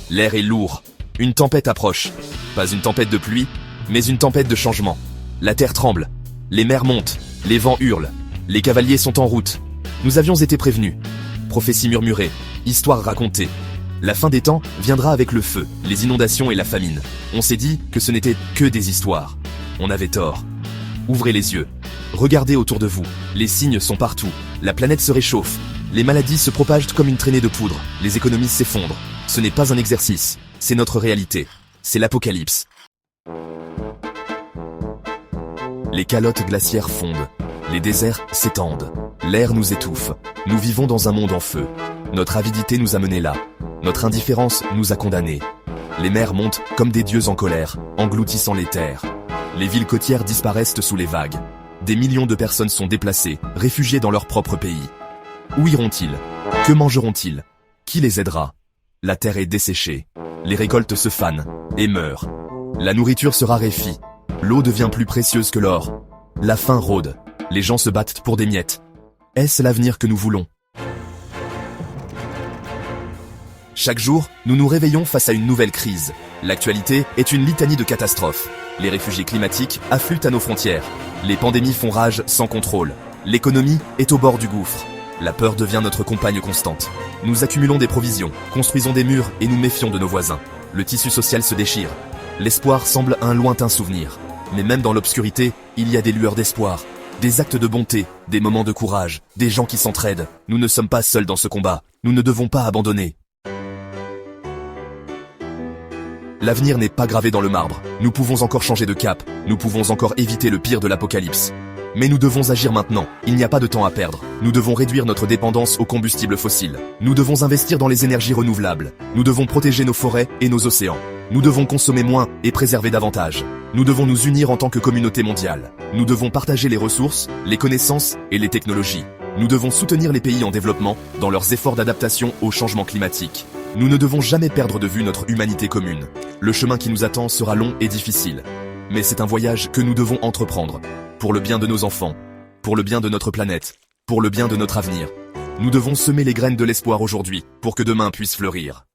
L'air est lourd. Une tempête approche. Pas une tempête de pluie, mais une tempête de changement. La terre tremble. Les mers montent. Les vents hurlent. Les cavaliers sont en route. Nous avions été prévenus. Prophéties murmurées. Histoires racontées. La fin des temps viendra avec le feu, les inondations et la famine. On s'est dit que ce n'était que des histoires. On avait tort. Ouvrez les yeux. Regardez autour de vous. Les signes sont partout. La planète se réchauffe. Les maladies se propagent comme une traînée de poudre. Les économies s'effondrent. Ce n'est pas un exercice. C'est notre réalité. C'est l'apocalypse. Les calottes glaciaires fondent. Les déserts s'étendent. L'air nous étouffe. Nous vivons dans un monde en feu. Notre avidité nous a menés là. Notre indifférence nous a condamnés. Les mers montent comme des dieux en colère, engloutissant les terres. Les villes côtières disparaissent sous les vagues. Des millions de personnes sont déplacées, réfugiées dans leur propre pays. Où iront-ils? Que mangeront-ils? Qui les aidera? La terre est desséchée. Les récoltes se fanent et meurent. La nourriture se raréfie. L'eau devient plus précieuse que l'or. La faim rôde. Les gens se battent pour des miettes. Est-ce l'avenir que nous voulons? Chaque jour, nous nous réveillons face à une nouvelle crise. L'actualité est une litanie de catastrophes. Les réfugiés climatiques affluent à nos frontières. Les pandémies font rage sans contrôle. L'économie est au bord du gouffre. La peur devient notre compagne constante. Nous accumulons des provisions, construisons des murs et nous méfions de nos voisins. Le tissu social se déchire. L'espoir semble un lointain souvenir. Mais même dans l'obscurité, il y a des lueurs d'espoir. Des actes de bonté, des moments de courage, des gens qui s'entraident. Nous ne sommes pas seuls dans ce combat. Nous ne devons pas abandonner. L'avenir n'est pas gravé dans le marbre. Nous pouvons encore changer de cap. Nous pouvons encore éviter le pire de l'apocalypse. Mais nous devons agir maintenant. Il n'y a pas de temps à perdre. Nous devons réduire notre dépendance aux combustibles fossiles. Nous devons investir dans les énergies renouvelables. Nous devons protéger nos forêts et nos océans. Nous devons consommer moins et préserver davantage. Nous devons nous unir en tant que communauté mondiale. Nous devons partager les ressources, les connaissances et les technologies. Nous devons soutenir les pays en développement dans leurs efforts d'adaptation au changement climatique. Nous ne devons jamais perdre de vue notre humanité commune. Le chemin qui nous attend sera long et difficile. Mais c'est un voyage que nous devons entreprendre. Pour le bien de nos enfants, pour le bien de notre planète, pour le bien de notre avenir. Nous devons semer les graines de l'espoir aujourd'hui pour que demain puisse fleurir.